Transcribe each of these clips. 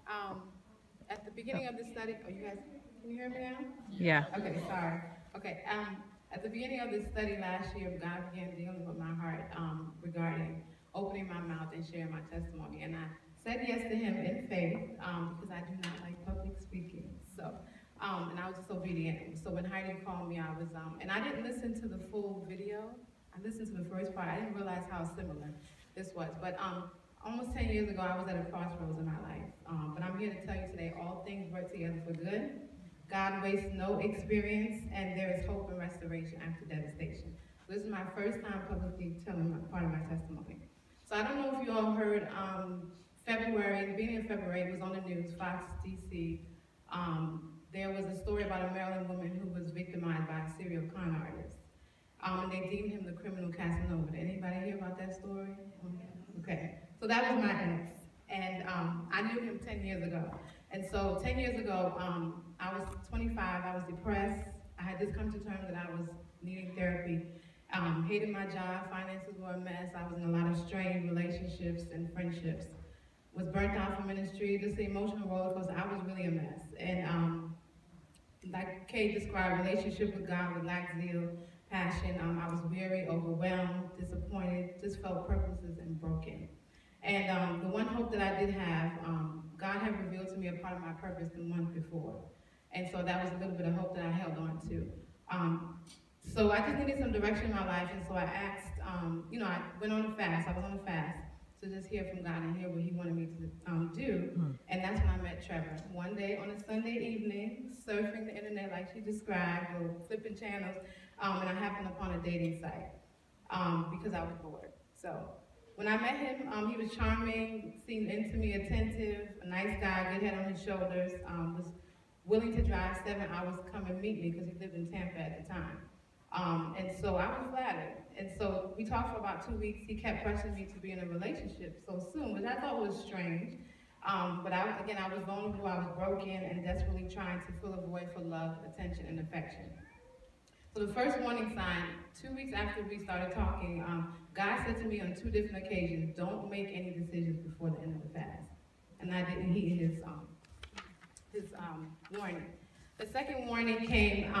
Um, at the beginning of the study, oh, you guys, can you hear me now? Yeah. Okay, sorry. Okay, at the beginning of this study last year, God began dealing with my heart regarding opening my mouth and sharing my testimony. And I said yes to Him in faith because I do not like public speaking. So, and I was disobedient. So when Heidi called me, I was, and I didn't listen to the full video. I listened to the first part. I didn't realize how similar this was. But almost 10 years ago, I was at a crossroads in my life. But I'm here to tell you today, all things work together for good. God wastes no experience, and there is hope and restoration after devastation. So this is my first time publicly telling part of my testimony. So I don't know if you all heard, February, the beginning of February, it was on the news, Fox, DC. There was a story about a Maryland woman who was victimized by a serial con artist. And they deemed him the criminal Casanova. Did anybody hear about that story? Okay, so that was my ex. And I knew him 10 years ago. And so 10 years ago, I was 25, I was depressed. I had just come to terms that I was needing therapy. Hated my job, finances were a mess. I was in a lot of strained relationships and friendships. Was burnt out from ministry, just the emotional roller coaster. I was really a mess. And like Kay described, relationship with God with lack zeal, passion. I was weary, overwhelmed, disappointed, just felt purposeless and broken. And the one hope that I did have, God had revealed to me a part of my purpose the month before. And so that was a little bit of hope that I held on to. So I just needed some direction in my life, and so I asked, I went on a fast. I was on a fast to just hear from God and hear what He wanted me to do. And that's when I met Trevor. One day on a Sunday evening, surfing the internet like she described, or flipping channels, and I happened upon a dating site because I was bored. So when I met him, he was charming, seemed into me, attentive, a nice guy, good head on his shoulders, was willing to drive 7 hours to come and meet me because he lived in Tampa at the time. And so I was flattered. And so we talked for about 2 weeks. He kept pressing me to be in a relationship so soon, which I thought was strange. But I was vulnerable, I was broken, and desperately trying to fill a void for love, attention, and affection. So the first warning sign, 2 weeks after we started talking, God said to me on 2 different occasions, don't make any decisions before the end of the fast. And I didn't heed his warning. The second warning came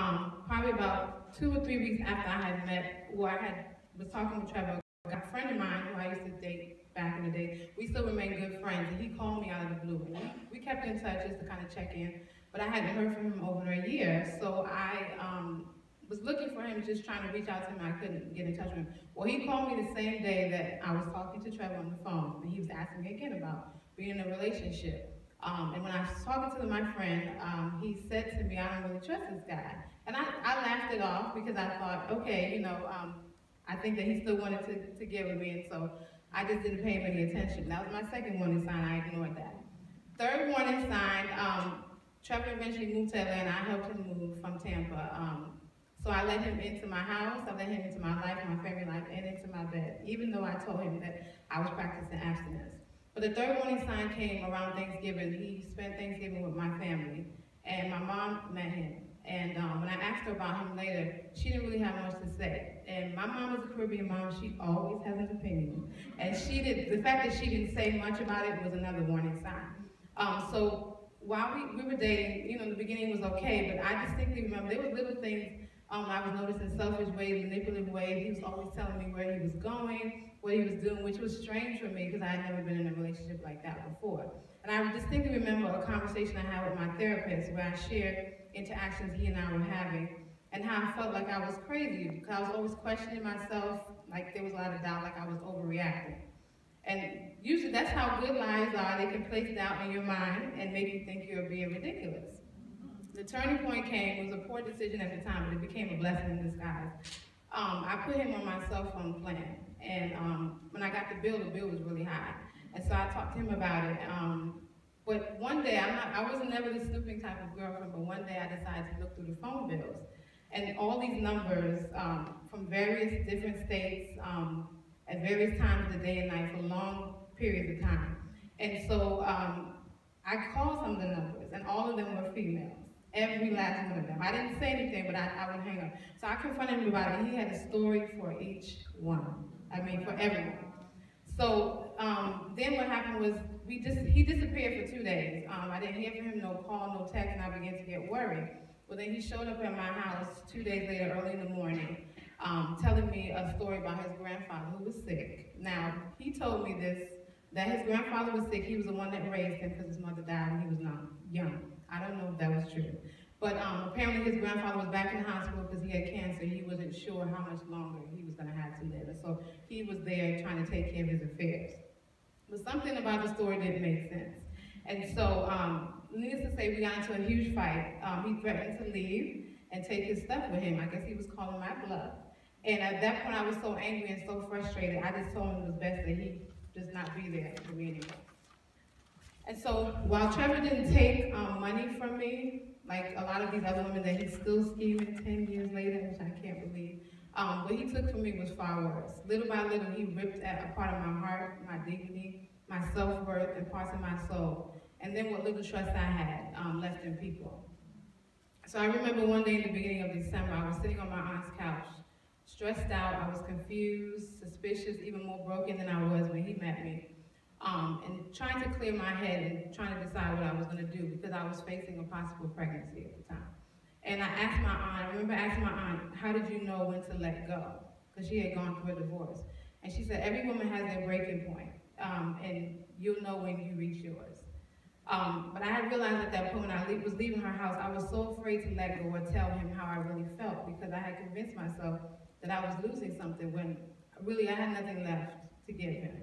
probably about 2 or 3 weeks after I had met, was talking with Trevor, a friend of mine who I used to date back in the day. We still remain good friends, and he called me out of the blue. And we kept in touch just to kind of check in, but I hadn't heard from him over a year, so I was looking for him, just trying to reach out to him. I couldn't get in touch with him. Well, he called me the same day that I was talking to Trevor on the phone, and he was asking me again about being in a relationship. And when I was talking to my friend, he said to me, I don't really trust this guy. And I laughed it off because I thought, okay, I think that he still wanted to get with me, and so I just didn't pay him any attention. That was my second warning sign. I ignored that. Third warning sign, Trevor eventually moved to Atlanta. I helped him move from Tampa. So I let him into my house, I let him into my life, my family life, and into my bed, even though I told him that I was practicing abstinence. But the third warning sign came around Thanksgiving. He spent Thanksgiving with my family, and my mom met him. And when I asked her about him later, she didn't really have much to say. And my mom is a Caribbean mom. She always has an opinion. And the fact that she didn't say much about it was another warning sign. So while we were dating, in the beginning was okay, but I distinctly remember there were little things. I was noticing selfish ways, manipulative ways. He was always telling me where he was going, what he was doing, which was strange for me because I had never been in a relationship like that before. And I distinctly remember a conversation I had with my therapist where I shared interactions he and I were having and how I felt like I was crazy because I was always questioning myself, like there was a lot of doubt, like I was overreacting. And usually that's how good lies are. They can place doubt in your mind and make you think you're being ridiculous. The turning point came, it was a poor decision at the time, but it became a blessing in disguise. I put him on my cell phone plan, and when I got the bill was really high. And so I talked to him about it. But one day, I wasn't never the snooping type of girlfriend, but one day I decided to look through the phone bills. And all these numbers from various different states at various times of the day and night for long periods of time. And so I called some of the numbers, and all of them were females. Every last one of them. I didn't say anything, but I would hang up. So I confronted him about it, and he had a story for each one. I mean, for everyone. So then what happened was he disappeared for 2 days. I didn't hear from him, no call, no text, and I began to get worried. Well, then he showed up at my house 2 days later, early in the morning, telling me a story about his grandfather who was sick. Now, he told me this, that his grandfather was sick. He was the one that raised him because his mother died when he was young. I don't know if that was true. But apparently his grandfather was back in the hospital because he had cancer. He wasn't sure how much longer he was going to have to live. And so he was there trying to take care of his affairs. But something about the story didn't make sense. And so, needless to say, we got into a huge fight. He threatened to leave and take his stuff with him. I guess he was calling my bluff. And at that point, I was so angry and so frustrated, I just told him it was best that he just not be there for me anymore. And so, while Trevor didn't take money from me, like a lot of these other women that he's still scheming 10 years later, which I can't believe, what he took from me was far worse. Little by little, he ripped at a part of my heart, my dignity, my self-worth, and parts of my soul. And then what little trust I had left in people. So I remember one day in the beginning of December, I was sitting on my aunt's couch, stressed out, I was confused, suspicious, even more broken than I was when he met me. And trying to clear my head and trying to decide what I was going to do because I was facing a possible pregnancy at the time. And I remember asking my aunt, how did you know when to let go? Because she had gone through a divorce. And she said, every woman has their breaking point, and you'll know when you reach yours. But I had realized at that point when I was leaving her house, I was so afraid to let go or tell him how I really felt because I had convinced myself that I was losing something when really I had nothing left to give him.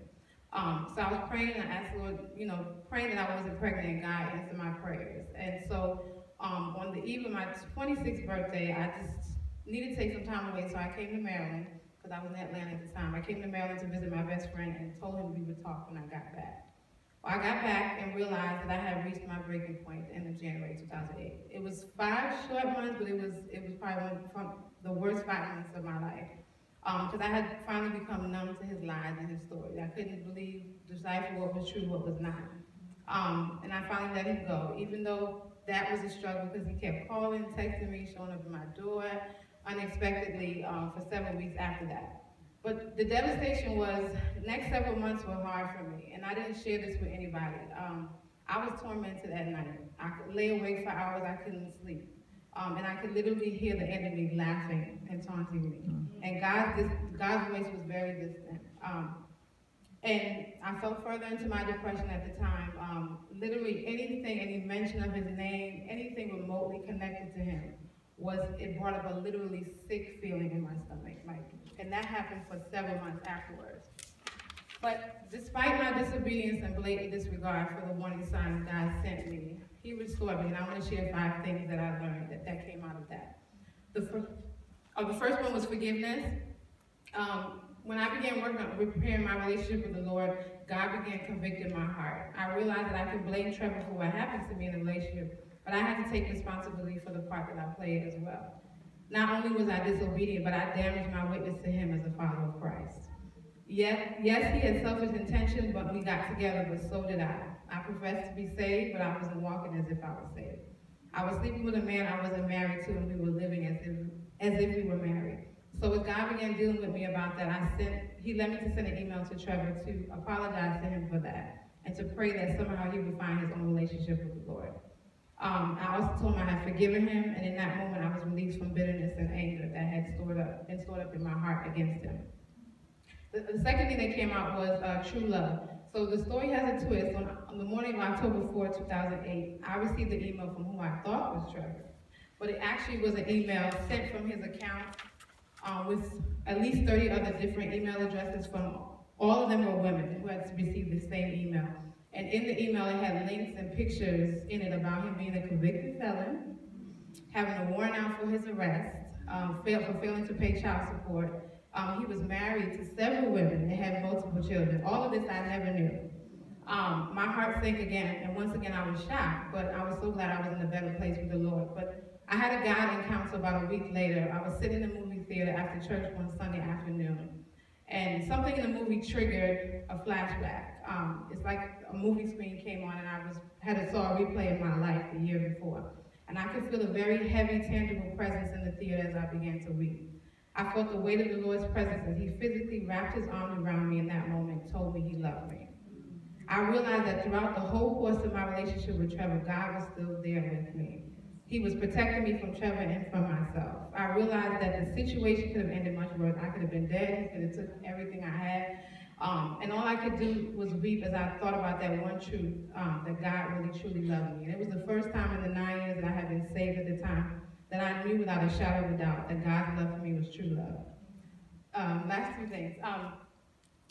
So I was praying and I asked the Lord, praying that I wasn't pregnant and God answered my prayers. And so on the eve of my 26th birthday, I just needed to take some time away, so I came to Maryland because I was in Atlanta at the time. I came to Maryland to visit my best friend and told him we would talk when I got back. Well, I got back and realized that I had reached my breaking point at the end of January 2008. It was 5 short months, but it was probably one of the worst 5 months of my life. Because I had finally become numb to his lies and his story. I couldn't decipher what was true, what was not. And I finally let him go, even though that was a struggle because he kept calling, texting me, showing up at my door unexpectedly for several weeks after that. But the devastation was, the next several months were hard for me, and I didn't share this with anybody. I was tormented at night. I could lay awake for hours, I couldn't sleep. And I could literally hear the enemy laughing and taunting me. And God's voice was very distant. And I fell further into my depression at the time. Literally anything, any mention of his name, anything remotely connected to him, it brought up a literally sick feeling in my stomach. And that happened for several months afterwards. But despite my disobedience and blatant disregard for the warning signs God sent me, he restored me, and I want to share 5 things that I learned that came out of that. The first one was forgiveness. When I began working on repairing my relationship with the Lord, God began convicting my heart. I realized that I could blame Trevor for what happened to me in the relationship, but I had to take responsibility for the part that I played as well. Not only was I disobedient, but I damaged my witness to him as a follower of Christ. Yes, he had selfish intentions, but we got together, but so did I. I professed to be saved, but I wasn't walking as if I was saved. I was sleeping with a man I wasn't married to, and we were living as if we were married. So as God began dealing with me about that, he led me to send an email to Trevor to apologize to him for that, and to pray that somehow he would find his own relationship with the Lord. I also told him I had forgiven him, and in that moment I was released from bitterness and anger that had been stored up in my heart against him. The second thing that came out was true love. So the story has a twist. On the morning of October 4, 2008, I received an email from who I thought was Trevor. But it actually was an email sent from his account with at least 30 other different email addresses from, all of them were women who had received the same email. And in the email it had links and pictures in it about him being a convicted felon, having a warrant out for his arrest, for failing to pay child support. He was married to several women and had multiple children. All of this I never knew. My heart sank again, and once again I was shocked, but I was so glad I was in a better place with the Lord. But I had a God encounter about a week later. I was sitting in the movie theater after church one Sunday afternoon, and something in the movie triggered a flashback. It's like a movie screen came on, and I saw a replay of my life the year before. And I could feel a very heavy, tangible presence in the theater as I began to weep. I felt the weight of the Lord's presence as he physically wrapped his arms around me in that moment and told me he loved me. I realized that throughout the whole course of my relationship with Trevor, God was still there with me. He was protecting me from Trevor and from myself. I realized that the situation could have ended much worse. I could have been dead. He could have took everything I had. And all I could do was weep as I thought about that one truth, that God really truly loved me. And it was the first time in the 9 years that I had been saved at the time that I knew without a shadow of a doubt that God's love for me was true love. Last two things.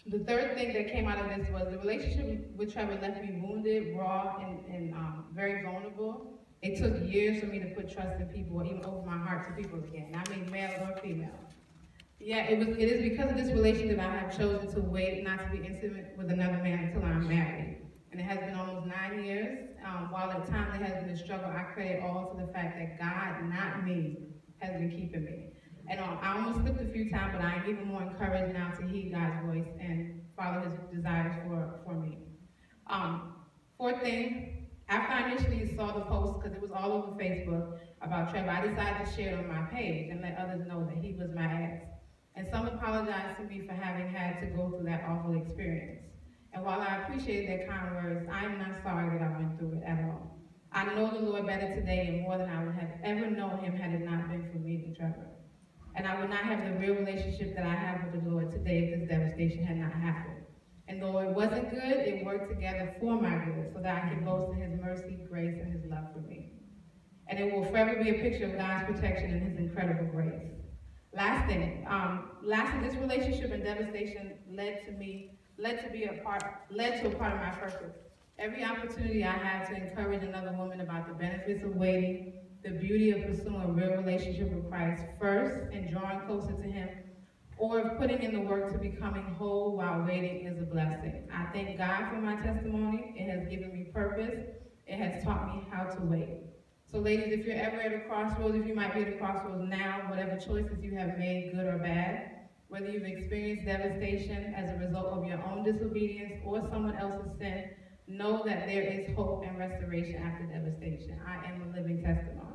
The third thing that came out of this was the relationship with Trevor left me wounded, raw, and very vulnerable. It took years for me to put trust in people or even open my heart to people again. I mean, male or female. Yeah, it is because of this relationship I have chosen to wait not to be intimate with another man until I'm married. And it has been almost 9 years. While at times it has been a struggle, I credit all to the fact that God, not me, has been keeping me. And I almost slipped a few times, but I am even more encouraged now to heed God's voice and follow his desires for me. Fourth thing, after I initially saw the post, because it was all over Facebook about Trevor, I decided to share it on my page and let others know that he was my ex. And some apologized to me for having had to go through that awful experience. And while I appreciate their kind words, I am not sorry that I went through it at all. I know the Lord better today and more than I would have ever known him had it not been for me and Trevor. And I would not have the real relationship that I have with the Lord today if this devastation had not happened. And though it wasn't good, it worked together for my good so that I can boast in his mercy, grace, and his love for me. And it will forever be a picture of God's protection and his incredible grace. Last thing, lastly, this relationship and devastation led to a part of my purpose. Every opportunity I have to encourage another woman about the benefits of waiting, the beauty of pursuing a real relationship with Christ first and drawing closer to him, or of putting in the work to becoming whole while waiting is a blessing. I thank God for my testimony. It has given me purpose. It has taught me how to wait. So ladies, if you're ever at a crossroads, if you might be at a crossroads now, whatever choices you have made, good or bad, whether you've experienced devastation as a result of your own disobedience or someone else's sin, know that there is hope and restoration after devastation. I am a living testimony.